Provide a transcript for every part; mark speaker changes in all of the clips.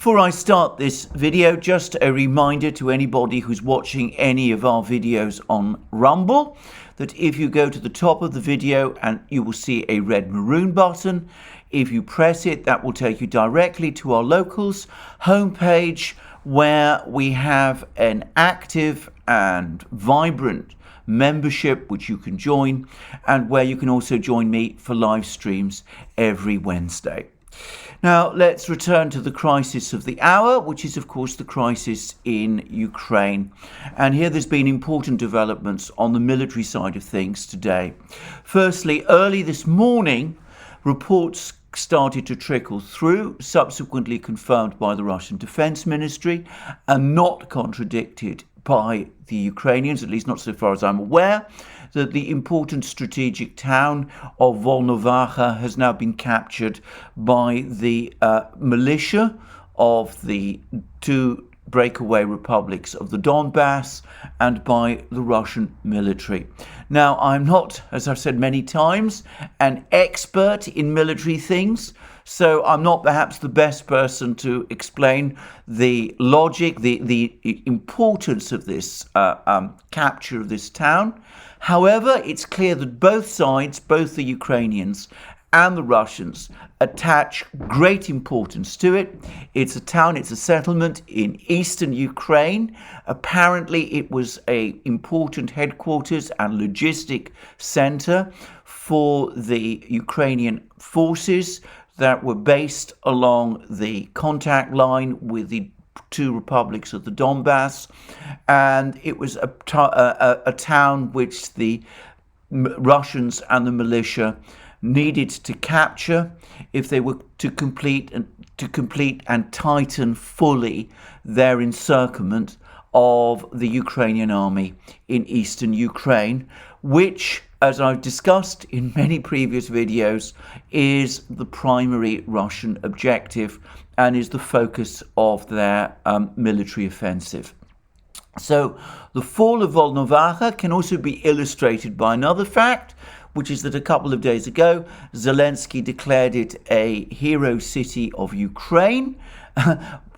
Speaker 1: Before I start this video, just a reminder to anybody who's watching any of our videos on Rumble that if you go to the top of the video and you will see a red maroon button, if you press it, that will take you directly to our locals homepage where we have an active and vibrant membership which you can join, and where you can also join me for live streams every Wednesday. Now, let's return to the crisis of the hour, which is, of course, the crisis in Ukraine. And here there's been important developments on the military side of things today. Firstly, early this morning, reports started to trickle through, subsequently confirmed by the Russian Defense Ministry and not contradicted by the Ukrainians, at least not so far as I'm aware, that the important strategic town of Volnovakha has now been captured by the militia of the two breakaway republics of the Donbass and by the Russian military. Now, I'm not, as I've said many times, an expert in military things, so I'm not perhaps the best person to explain the logic, the importance of this capture of this town. However, it's clear that both sides, both the Ukrainians and the Russians, attach great importance to it. It's a town, it's a settlement in eastern Ukraine. Apparently, it was an important headquarters and logistic center for the Ukrainian forces that were based along the contact line with the two republics of the Donbass, and it was a town which the Russians and the militia needed to capture if they were to complete and tighten fully their encirclement of the Ukrainian army in eastern Ukraine, which, as I've discussed in many previous videos, is the primary Russian objective and is the focus of their military offensive. So the fall of Volnovakha can also be illustrated by another fact, which is that a couple of days ago, Zelensky declared it a hero city of Ukraine,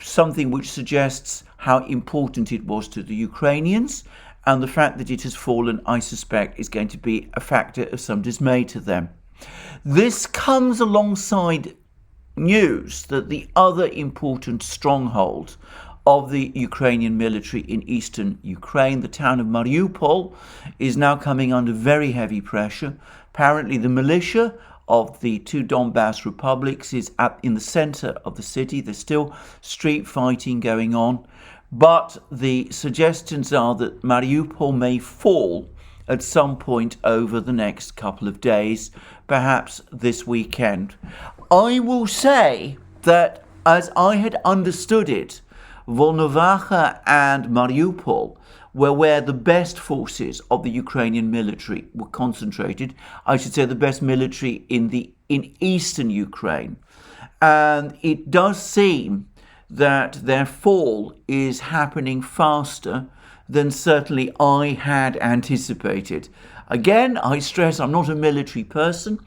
Speaker 1: something which suggests how important it was to the Ukrainians, and the fact that it has fallen, I suspect, is going to be a factor of some dismay to them. This comes alongside news that the other important stronghold of the Ukrainian military in eastern Ukraine, the town of Mariupol, is now coming under very heavy pressure. Apparently, the militia of the two Donbass republics is in the center of the city. There's still street fighting going on, but the suggestions are that Mariupol may fall at some point over the next couple of days, perhaps this weekend. I will say that, as I had understood it, Volnovakha and Mariupol were where the best forces of the Ukrainian military were concentrated. I should say the best military in eastern Ukraine. And it does seem that their fall is happening faster than certainly I had anticipated. Again, I stress I'm not a military person,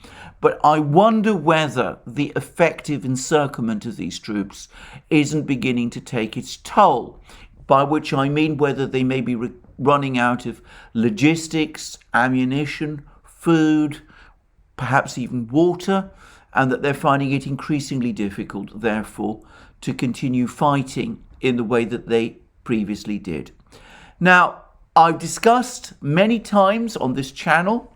Speaker 1: but I wonder whether the effective encirclement of these troops isn't beginning to take its toll, by which I mean whether they may be running out of logistics, ammunition, food, perhaps even water, and that they're finding it increasingly difficult, therefore, to continue fighting in the way that they previously did. Now, I've discussed many times on this channel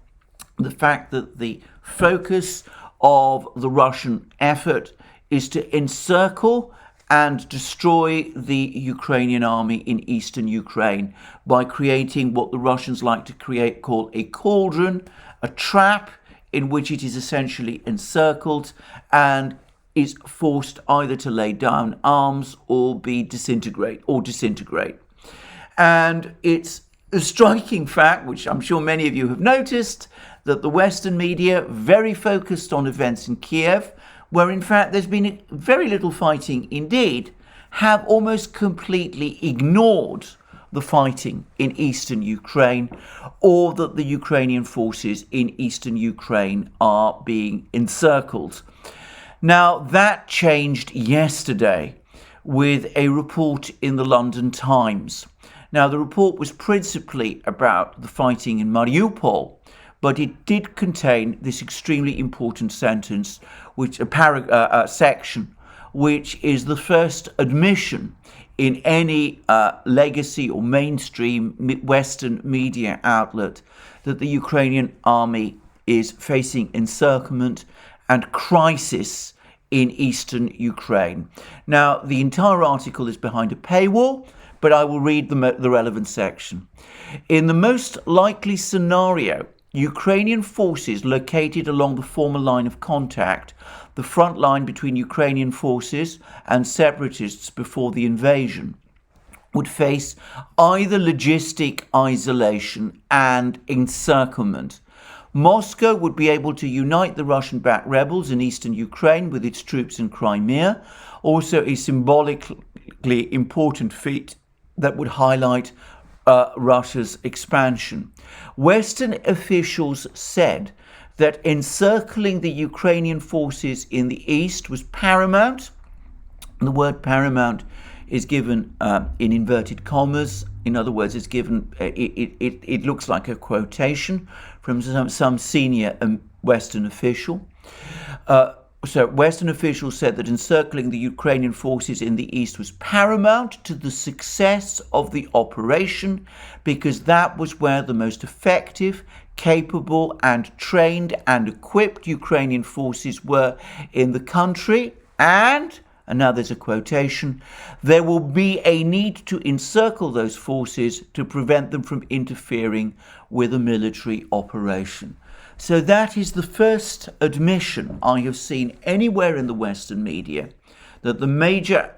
Speaker 1: the fact that the focus of the Russian effort is to encircle and destroy the Ukrainian army in eastern Ukraine by creating what the Russians like to call a cauldron, a trap in which it is essentially encircled and is forced either to lay down arms or disintegrate. And it's a striking fact, which I'm sure many of you have noticed, that the Western media, very focused on events in Kiev, where in fact there's been very little fighting indeed, have almost completely ignored the fighting in eastern Ukraine, or that the Ukrainian forces in eastern Ukraine are being encircled. Now, that changed yesterday with a report in the London Times. Now, the report was principally about the fighting in Mariupol, but it did contain this extremely important sentence, which a section, which is the first admission in any legacy or mainstream Western media outlet that the Ukrainian army is facing encirclement and crisis in eastern Ukraine. Now, the entire article is behind a paywall, but I will read the relevant section. In the most likely scenario, Ukrainian forces located along the former line of contact, the front line between Ukrainian forces and separatists before the invasion, would face either logistic isolation and encirclement. Moscow would be able to unite the Russian-backed rebels in eastern Ukraine with its troops in Crimea, also a symbolically important feat that would highlight Russia's expansion. Western officials said that encircling the Ukrainian forces in the east was paramount. The word paramount is given in inverted commas. In other words, it's given. It looks like a quotation from some senior Western official. So Western officials said that encircling the Ukrainian forces in the east was paramount to the success of the operation, because that was where the most effective, capable and trained and equipped Ukrainian forces were in the country. And now there's a quotation, there will be a need to encircle those forces to prevent them from interfering with a military operation. So that is the first admission I have seen anywhere in the Western media, that the major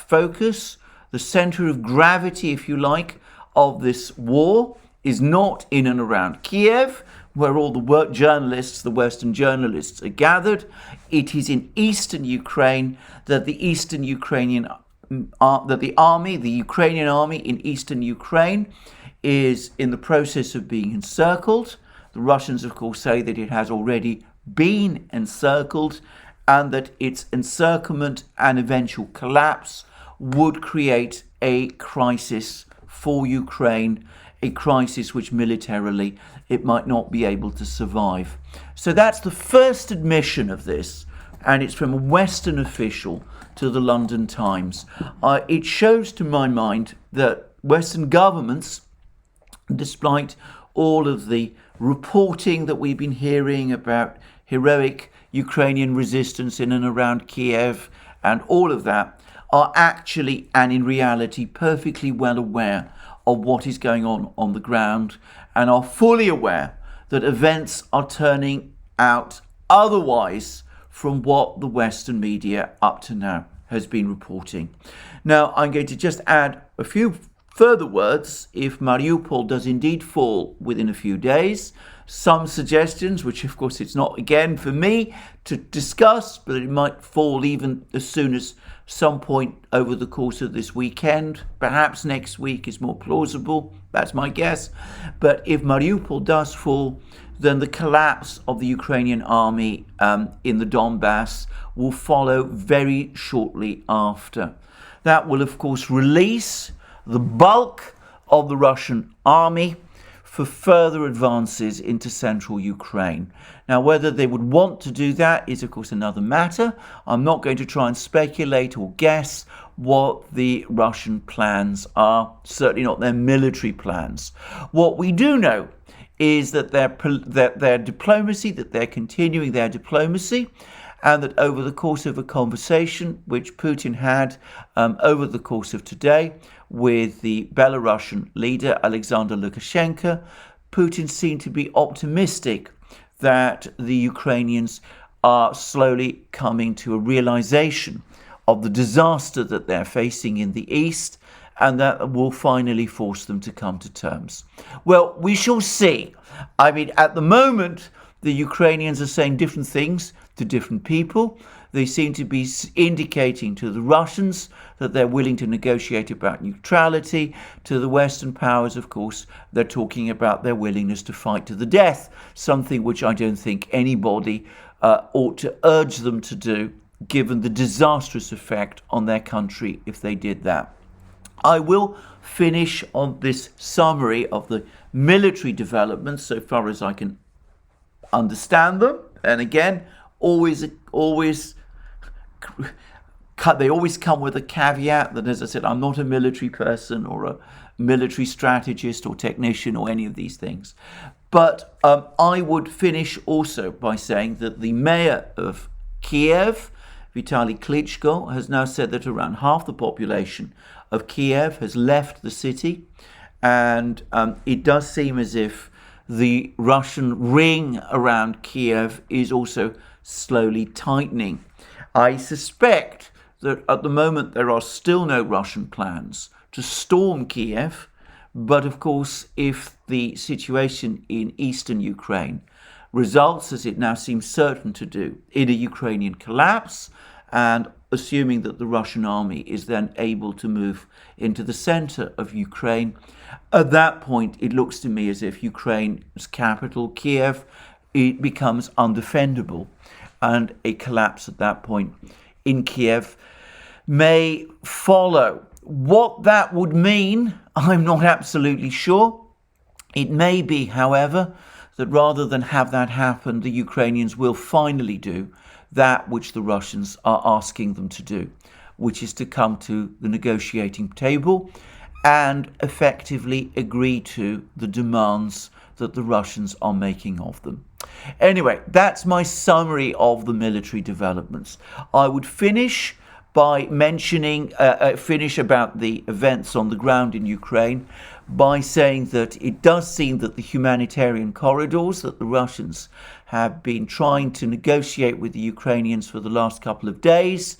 Speaker 1: focus, the center of gravity, if you like, of this war is not in and around Kiev, where all the journalists, the Western journalists, are gathered. It is in eastern Ukraine that the Ukrainian army in eastern Ukraine is in the process of being encircled. The Russians, of course, say that it has already been encircled and that its encirclement and eventual collapse would create a crisis for Ukraine, a crisis which militarily it might not be able to survive. So that's the first admission of this, and it's from a Western official to the London Times. It shows to my mind that Western governments, despite all of the reporting that we've been hearing about heroic Ukrainian resistance in and around Kiev and all of that, are actually and in reality perfectly well aware of what is going on the ground, and are fully aware that events are turning out otherwise from what the Western media up to now has been reporting. Now, I'm going to just add a few further words. If Mariupol does indeed fall within a few days, some suggestions, which of course it's not again for me to discuss, but it might fall even as soon as some point over the course of this weekend. Perhaps next week is more plausible. That's my guess. But if Mariupol does fall, then the collapse of the Ukrainian army in the Donbass will follow very shortly after. That will, of course, release the bulk of the Russian army for further advances into central Ukraine. Now, whether they would want to do that is, of course, another matter. I'm not going to try and speculate or guess what the Russian plans are, certainly not their military plans. What we do know is that their diplomacy, that they're continuing their diplomacy, and that over the course of a conversation which Putin had over the course of today with the Belarusian leader Alexander Lukashenko, Putin seemed to be optimistic that the Ukrainians are slowly coming to a realization of the disaster that they're facing in the east, and that will finally force them to come to terms. Well, we shall see. I mean, at the moment, the Ukrainians are saying different things to different people. They seem to be indicating to the Russians that they're willing to negotiate about neutrality. To the Western powers, of course, they're talking about their willingness to fight to the death, something which I don't think anybody ought to urge them to do given the disastrous effect on their country if they did that. I will finish on this summary of the military developments so far as I can understand them. And again, they always come with a caveat that, as I said, I'm not a military person or a military strategist or technician or any of these things. But I would finish also by saying that the mayor of Kiev, Vitaly Klitschko, has now said that around half the population of Kiev has left the city. And it does seem as if the Russian ring around Kiev is also slowly tightening. I suspect that at the moment there are still no Russian plans to storm Kiev, but of course if the situation in eastern Ukraine results, as it now seems certain to do, in a Ukrainian collapse, and assuming that the Russian army is then able to move into the center of Ukraine, at that point it looks to me as if Ukraine's capital, Kiev, it becomes undefendable, and a collapse at that point in Kiev may follow. What that would mean, I'm not absolutely sure. It may be, however, that rather than have that happen, the Ukrainians will finally do that which the Russians are asking them to do, which is to come to the negotiating table and effectively agree to the demands that the Russians are making of them. Anyway, that's my summary of the military developments. I would finish by mentioning, finish about the events on the ground in Ukraine by saying that it does seem that the humanitarian corridors that the Russians have been trying to negotiate with the Ukrainians for the last couple of days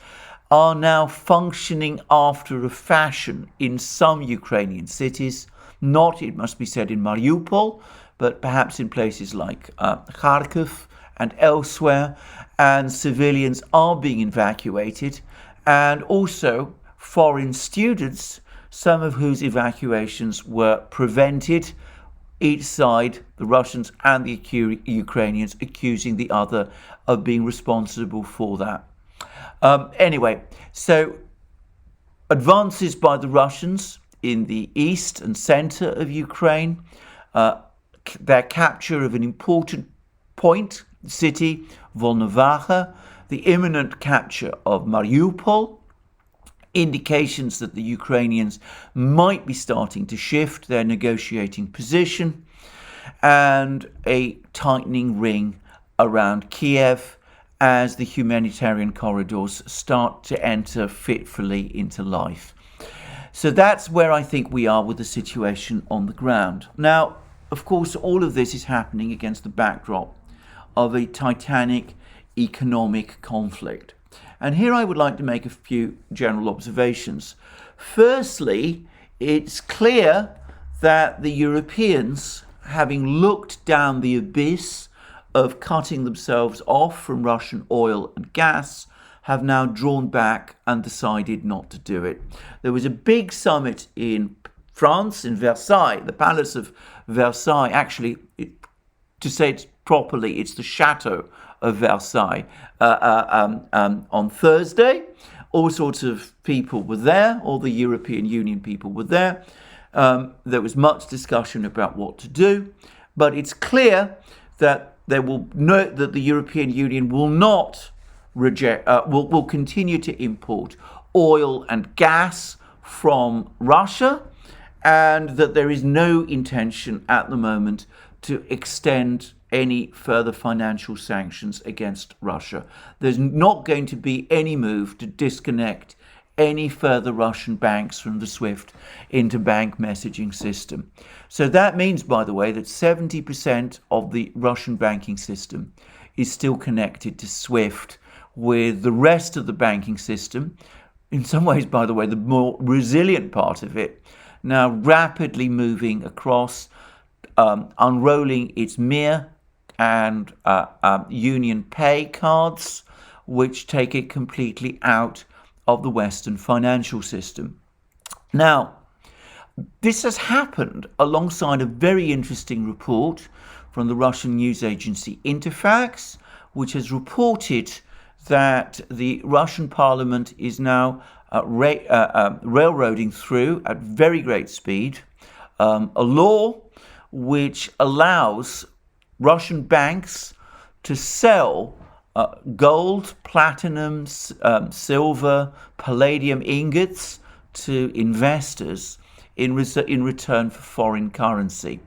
Speaker 1: are now functioning after a fashion in some Ukrainian cities, not, it must be said, in Mariupol, but perhaps in places like Kharkiv and elsewhere, and civilians are being evacuated, and also foreign students, some of whose evacuations were prevented, each side, the Russians and the Ukrainians, accusing the other of being responsible for that. Anyway, so advances by the Russians in the east and center of Ukraine, their capture of an important point, city, Volnovakha, the imminent capture of Mariupol, indications that the Ukrainians might be starting to shift their negotiating position, and a tightening ring around Kiev as the humanitarian corridors start to enter fitfully into life. So that's where I think we are with the situation on the ground. Now, of course, all of this is happening against the backdrop of a titanic economic conflict. And here I would like to make a few general observations. Firstly, it's clear that the Europeans, having looked down the abyss of cutting themselves off from Russian oil and gas, have now drawn back and decided not to do it. There was a big summit in France, in Versailles, the Palace of Versailles. Actually, to say it properly, it's the Chateau of Versailles on Thursday. All sorts of people were there. All the European Union people were there. There was much discussion about what to do, but it's clear that that the European Union will not reject, will continue to import oil and gas from Russia, and that there is no intention at the moment to extend any further financial sanctions against Russia. There's not going to be any move to disconnect any further Russian banks from the SWIFT interbank messaging system. So that means, by the way, that 70% of the Russian banking system is still connected to SWIFT, with the rest of the banking system, in some ways, by the way, the more resilient part of it, now rapidly moving across, unrolling its Mir and Union Pay cards, which take it completely out of the Western financial system. Now, this has happened alongside a very interesting report from the Russian news agency Interfax, which has reported that the Russian parliament is now railroading through at very great speed a law which allows Russian banks to sell gold, platinum, silver, palladium ingots to investors in return for foreign currency.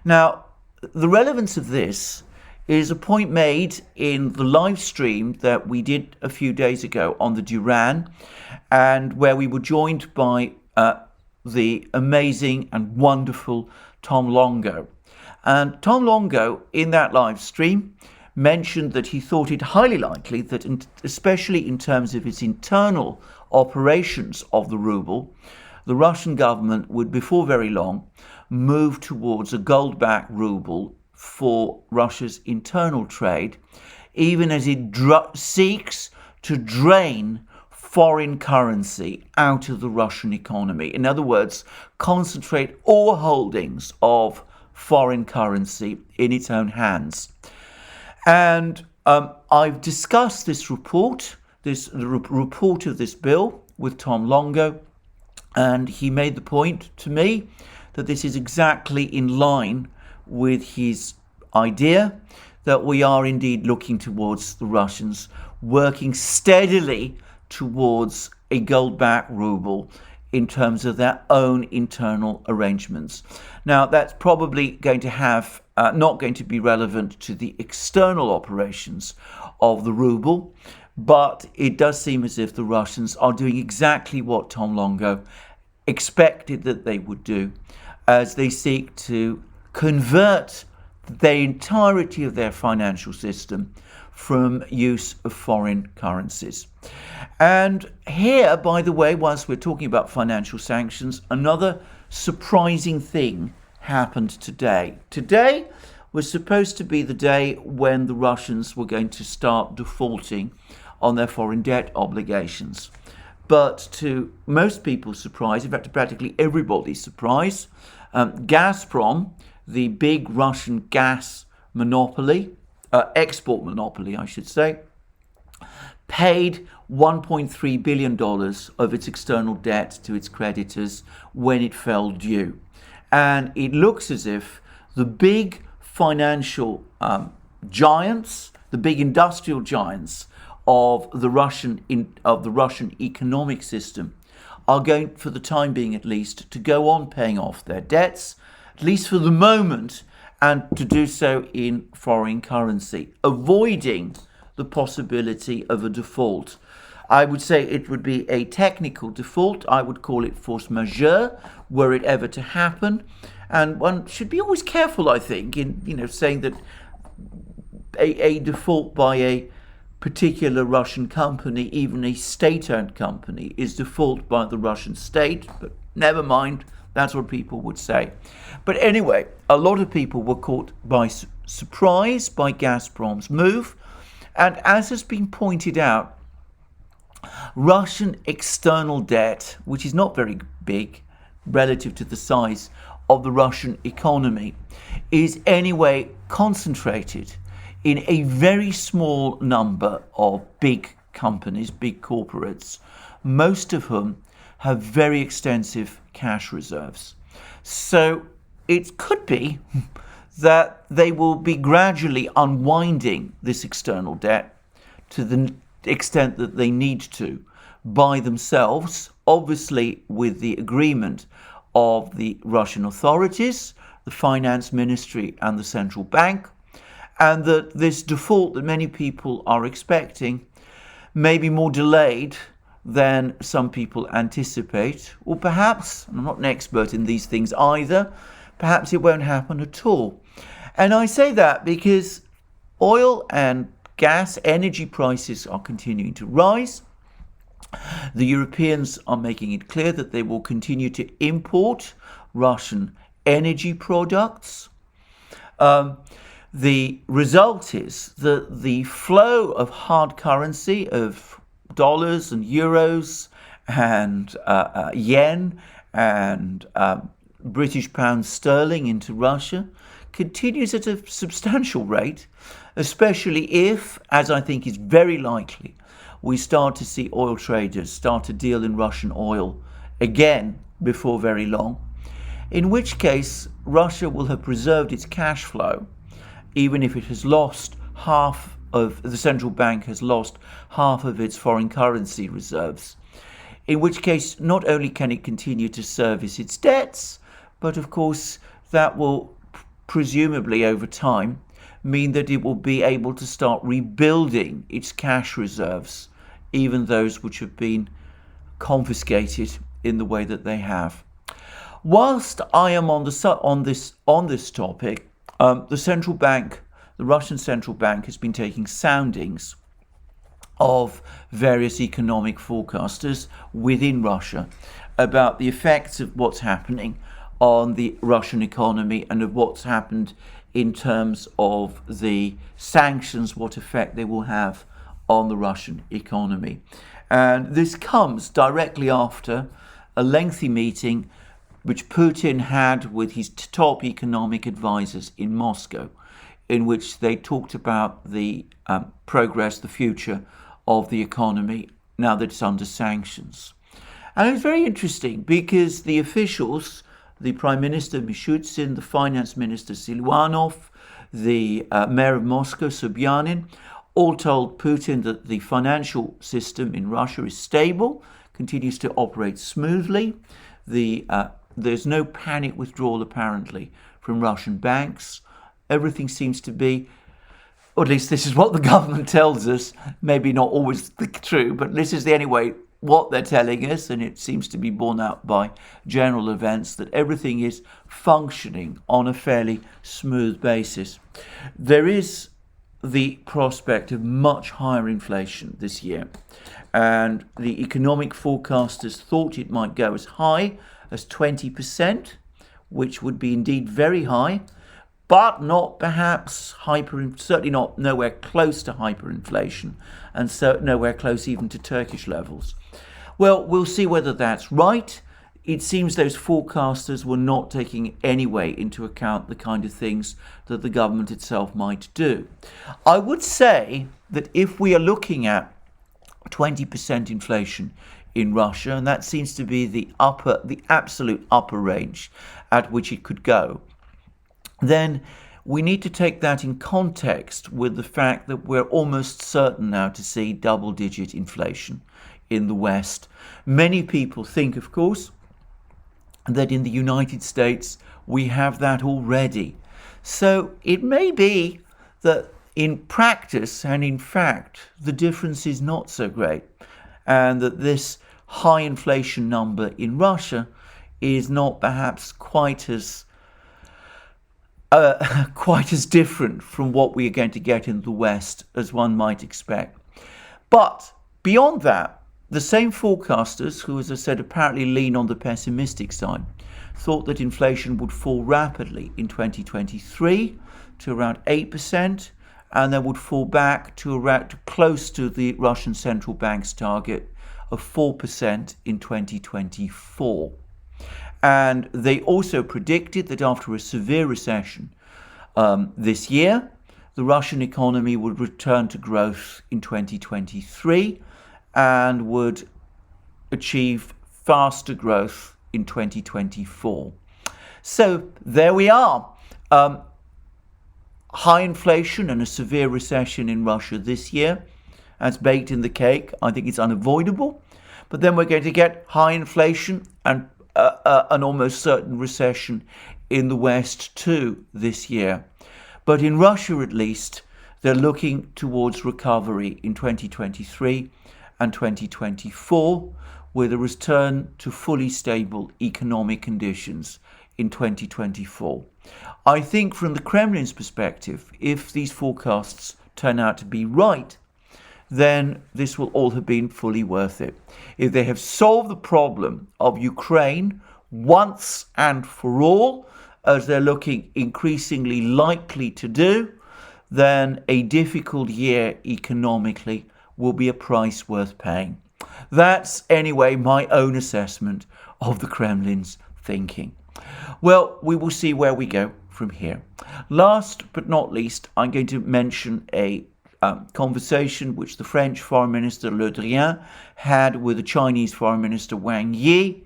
Speaker 1: Now, the relevance of this is a point made in the live stream that we did a few days ago on the Duran, and where we were joined by the amazing and wonderful Tom Longo. And Tom Longo, in that live stream, mentioned that he thought it highly likely that, especially in terms of its internal operations of the ruble, the Russian government would, before very long, move towards a gold-backed ruble for Russia's internal trade, even as it seeks to drain foreign currency out of the Russian economy. In other words, concentrate all holdings of foreign currency in its own hands. And I've discussed this report, the report of this bill, with Tom Longo, and he made the point to me that this is exactly in line with his idea that we are indeed looking towards the Russians working steadily towards a gold-backed ruble in terms of their own internal arrangements. Now, that's probably going to have not going to be relevant to the external operations of the ruble, but it does seem as if the Russians are doing exactly what Tom Longo expected that they would do, as they seek to convert the entirety of their financial system from use of foreign currencies. And here, by the way, whilst we're talking about financial sanctions, another surprising thing happened today. Today was supposed to be the day when the Russians were going to start defaulting on their foreign debt obligations. But to most people's surprise, in fact, to practically everybody's surprise, Gazprom, the big Russian gas monopoly, export monopoly, I should say, paid $1.3 billion of its external debt to its creditors when it fell due. And it looks as if the big financial giants, the big industrial giants of the Russian economic system, are going, for the time being at least, to go on paying off their debts, at least for the moment, and to do so in foreign currency, avoiding the possibility of a default. I would say it would be a technical default. I would call it force majeure, were it ever to happen. And one should be always careful, I think, in saying that a default by a particular Russian company, even a state-owned company, is default by the Russian state. But never mind, that's what people would say. But anyway, a lot of people were caught by surprise by Gazprom's move. And as has been pointed out, Russian external debt, which is not very big relative to the size of the Russian economy, is anyway concentrated in a very small number of big companies, big corporates, most of whom have very extensive cash reserves. So it could be that they will be gradually unwinding this external debt to the extent that they need to by themselves, obviously with the agreement of the Russian authorities, the finance ministry and the central bank, and that this default that many people are expecting may be more delayed than some people anticipate, or perhaps, and I'm not an expert in these things either, perhaps it won't happen at all. And I say that because oil and gas energy prices are continuing to rise. The Europeans are making it clear that they will continue to import Russian energy products. The result is that the flow of hard currency of dollars and euros and yen and British pound sterling into Russia continues at a substantial rate, especially if, as I think is very likely, we start to see oil traders start to deal in Russian oil again before very long, in which case Russia will have preserved its cash flow, even if it has lost half of, the central bank has lost half of its foreign currency reserves, in which case not only can it continue to service its debts, but of course that will presumably over time mean that it will be able to start rebuilding its cash reserves, even those which have been confiscated in the way that they have. Whilst I am on this topic, the central bank, the Russian central bank, has been taking soundings of various economic forecasters within Russia about the effects of what's happening on the Russian economy and of what's happened in terms of the sanctions, what effect they will have on the Russian economy. And this comes directly after a lengthy meeting which Putin had with his top economic advisors in Moscow, in which they talked about the progress, the future of the economy now that it's under sanctions. And it was very interesting because the officials, the Prime Minister Mishustin, the Finance Minister Siluanov, the Mayor of Moscow, Sobyanin, all told Putin that the financial system in Russia is stable, continues to operate smoothly. There's no panic withdrawal apparently from Russian banks. Everything seems to be, or at least this is what the government tells us, maybe not always true, but this is anyway what they're telling us, and it seems to be borne out by general events, that everything is functioning on a fairly smooth basis. There is the prospect of much higher inflation this year, and the economic forecasters thought it might go as high as 20%, which would be indeed very high, but not perhaps certainly not nowhere close to hyperinflation, and so nowhere close even to Turkish levels. Well, we'll see whether that's right. It seems those forecasters were not taking anyway into account the kind of things that the government itself might do. I would say that if we are looking at 20% inflation in Russia, and that seems to be the absolute upper range at which it could go, then we need to take that in context with the fact that we're almost certain now to see double-digit inflation in the West. Many people think, of course, that in the United States we have that already. So it may be that in practice and in fact the difference is not so great, and that this high inflation number in Russia is not perhaps quite as different from what we are going to get in the West as one might expect. But beyond that, the same forecasters, who, as I said, apparently lean on the pessimistic side, thought that inflation would fall rapidly in 2023 to around 8%, and then would fall back to around close to the Russian central bank's target of 4% in 2024. And they also predicted that after a severe recession this year, the Russian economy would return to growth in 2023 and would achieve faster growth in 2024. So there we are. High inflation and a severe recession in Russia this year. That's baked in the cake. I think it's unavoidable. But then we're going to get high inflation and an almost certain recession in the West too this year. But in Russia, at least, they're looking towards recovery in 2023 and 2024, with a return to fully stable economic conditions in 2024. I think from the Kremlin's perspective, if these forecasts turn out to be right, then this will all have been fully worth it. If they have solved the problem of Ukraine once and for all, as they're looking increasingly likely to do, then a difficult year economically will be a price worth paying. That's anyway my own assessment of the Kremlin's thinking. Well, we will see where we go from here. Last but not least, I'm going to mention a conversation which the French Foreign Minister Le Drian had with the Chinese Foreign Minister Wang Yi.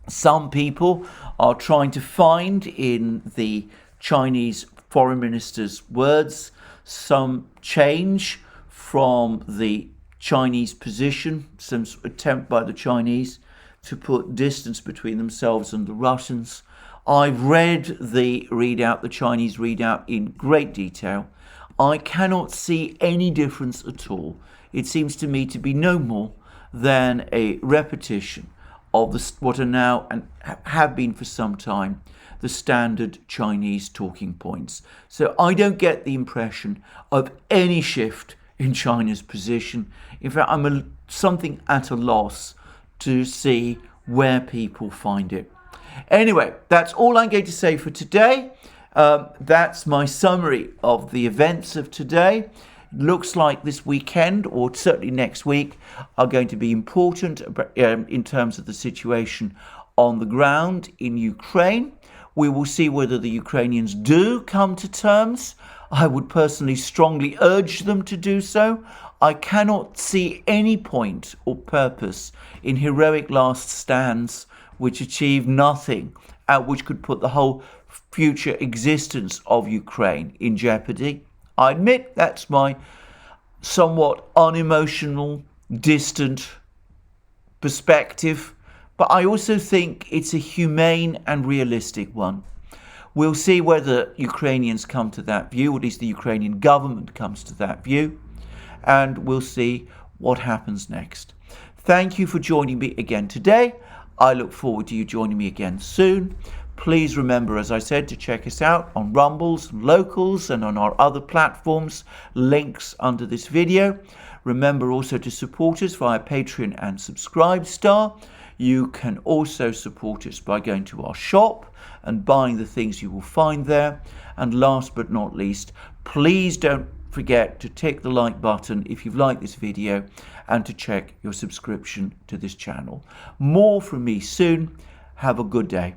Speaker 1: Some people are trying to find in the Chinese Foreign Minister's words some change from the Chinese position, some attempt by the Chinese to put distance between themselves and the Russians. I've read the readout, the Chinese readout, in great detail. I cannot see any difference at all. It seems to me to be no more than a repetition of what are now, and have been for some time, the standard Chinese talking points. So I don't get the impression of any shift in China's position. In fact, I'm something at a loss to see where people find it. Anyway, that's all I'm going to say for today. That's my summary of the events of today. It looks like this weekend, or certainly next week, are going to be important in terms of the situation on the ground in Ukraine. We will see whether the Ukrainians do come to terms. I would personally strongly urge them to do so. I cannot see any point or purpose in heroic last stands which achieve nothing, which could put the whole future existence of Ukraine in jeopardy. I admit that's my somewhat unemotional, distant perspective, but I also think it's a humane and realistic one. We'll see whether Ukrainians come to that view, or at least the Ukrainian government comes to that view, and we'll see what happens next. Thank you for joining me again today. I look forward to you joining me again soon. Please remember, as I said, to check us out on Rumbles, Locals, and on our other platforms. Links under this video. Remember also to support us via Patreon and Subscribestar. You can also support us by going to our shop and buying the things you will find there. And last but not least, please don't forget to tick the like button if you've liked this video, and to check your subscription to this channel. More from me soon. Have a good day.